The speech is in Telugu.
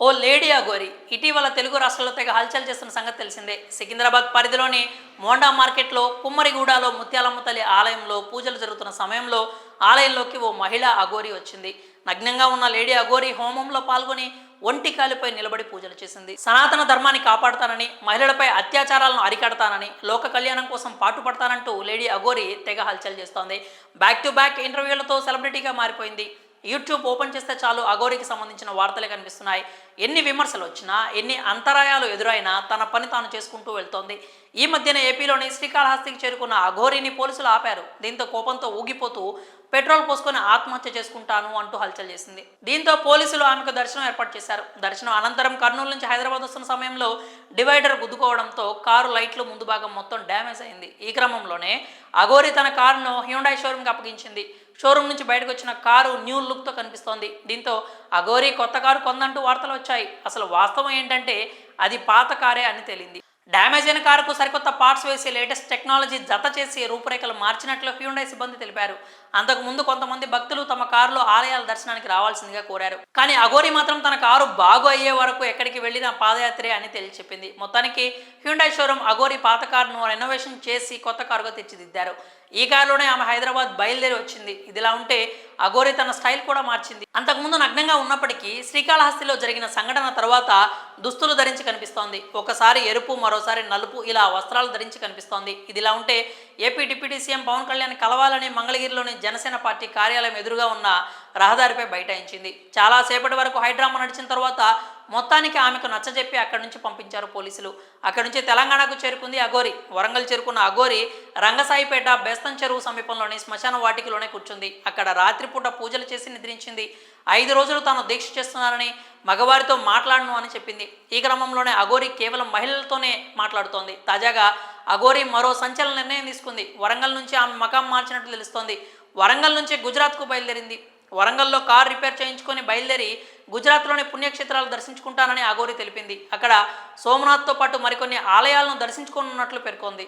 ఓ లేడీ అఘోరి ఇటీవల తెలుగు రాష్ట్రాల్లో తెగ హల్చల్ చేస్తున్న సంగతి తెలిసిందే. సికింద్రాబాద్ పరిధిలోని మోండా మార్కెట్లో కుమ్మరిగూడలో ముత్యాలమ్మ తల్లి ఆలయంలో పూజలు జరుగుతున్న సమయంలో ఆలయంలోకి ఓ మహిళ అఘోరి వచ్చింది. నగ్నంగా ఉన్న లేడీ అఘోరి హోమంలో పాల్గొని ఒంటి కాలిపై నిలబడి పూజలు చేసింది. సనాతన ధర్మాన్ని కాపాడుతానని, మహిళలపై అత్యాచారాలను అరికడతానని, లోక కళ్యాణం కోసం పాటుపడతానంటూ లేడీ అఘోరి తెగ హల్చల్ చేస్తోంది. బ్యాక్ టు బ్యాక్ ఇంటర్వ్యూలతో సెలబ్రిటీగా మారిపోయింది. యూట్యూబ్ ఓపెన్ చేస్తే చాలు అఘోరికి సంబంధించిన వార్తలే కనిపిస్తున్నాయి. ఎన్ని విమర్శలు వచ్చినా, ఎన్ని అంతరాయాలు ఎదురైనా తన పని తాను చేసుకుంటూ వెళ్తోంది. ఈ మధ్యన ఏపీలోని శ్రీకాళహస్తికి చేరుకున్న అఘోరిని పోలీసులు ఆపారు. దీంతో కోపంతో ఊగిపోతూ పెట్రోల్ పోసుకొని ఆత్మహత్య చేసుకుంటాను అంటూ హల్చల్ చేసింది. దీంతో పోలీసులు ఆమెకు దర్శనం ఏర్పాటు చేశారు. దర్శనం అనంతరం కర్నూలు నుంచి హైదరాబాద్ వస్తున్న సమయంలో డివైడర్ గుద్దుకోవడంతో కారు లైట్లు ముందు భాగం మొత్తం డ్యామేజ్ అయింది. ఈ క్రమంలోనే అఘోరి తన కారును హ్యుండై షోరూమ్కి అప్పగించింది. షోరూమ్ నుంచి బయటకు వచ్చిన కారు న్యూ లుక్తో కనిపిస్తోంది. దీంతో అఘోరి కొత్త కారు కొందంటూ వార్తలు వచ్చాయి. అసలు వాస్తవం ఏంటంటే అది పాత కారే అని తేలింది. డ్యామేజ్ అయిన కారుకు సరికొత్త పార్ట్స్ వేసి లేటెస్ట్ టెక్నాలజీ జత చేసి రూపురేఖలు మార్చినట్లు హ్యుండై సిబ్బంది తెలిపారు. అంతకుముందు కొంతమంది భక్తులు తమ కారులో ఆలయాల దర్శనానికి రావాల్సిందిగా కోరారు. కానీ అఘోరి మాత్రం తన కారు బాగు అయ్యే వరకు ఎక్కడికి వెళ్ళినా పాదయాత్రే అని తేల్చి చెప్పింది. మొత్తానికి హ్యుండై షోరూమ్ అఘోరి పాత కారును రెనోవేషన్ చేసి కొత్త కారుగా తీర్చిదిద్దారు. ఈ కారులోనే ఆమె హైదరాబాద్ బయలుదేరి వచ్చింది. ఇదిలా ఉంటే అఘోరి తన స్టైల్ కూడా మార్చింది. అంతకుముందు నగ్నంగా ఉన్నప్పటికీ శ్రీకాళహస్తిలో జరిగిన సంఘటన తర్వాత దుస్తులు ధరించి కనిపిస్తోంది. ఒకసారి ఎరుపు, మరోసారి నలుపు ఇలా వస్త్రాలు ధరించి కనిపిస్తోంది. ఇదిలా ఉంటే AP deputy CM Pawan Kalyan కలవాలని మంగళగిరిలోని జనసేన పార్టీ కార్యాలయం ఎదురుగా ఉన్న రహదారిపై బైఠాయించింది. చాలాసేపటి వరకు హైడ్రామా నడిచిన తర్వాత మొత్తానికి ఆమెకు నచ్చజెప్పి అక్కడి నుంచి పంపించారు పోలీసులు. అక్కడి నుంచి తెలంగాణకు చేరుకుంది అఘోరి. వరంగల్ చేరుకున్న అఘోరి రంగసాయిపేట బేస్తం చెరువు సమీపంలోని శ్మశాన వాటికలోనే కూర్చుంది. అక్కడ రాత్రిపూట పూజలు చేసి నిద్రించింది. 5 రోజులు తాను దీక్ష చేస్తున్నానని, మగవారితో మాట్లాడను అని చెప్పింది. ఈ క్రమంలోనే అఘోరి కేవలం మహిళలతోనే మాట్లాడుతోంది. తాజాగా అఘోరి మరో సంచలన నిర్ణయం తీసుకుంది. వరంగల్ నుంచి ఆమె మకాం మార్చినట్లు తెలుస్తోంది. వరంగల్ నుంచి గుజరాత్కు బయలుదేరింది. వరంగల్లో కారు రిపేర్ చేయించుకొని బయలుదేరి గుజరాత్లోని పుణ్యక్షేత్రాలు దర్శించుకుంటానని అఘోరి తెలిపింది. అక్కడ సోమనాథ్తో పాటు మరికొన్ని ఆలయాలను దర్శించుకోనున్నట్లు పేర్కొంది.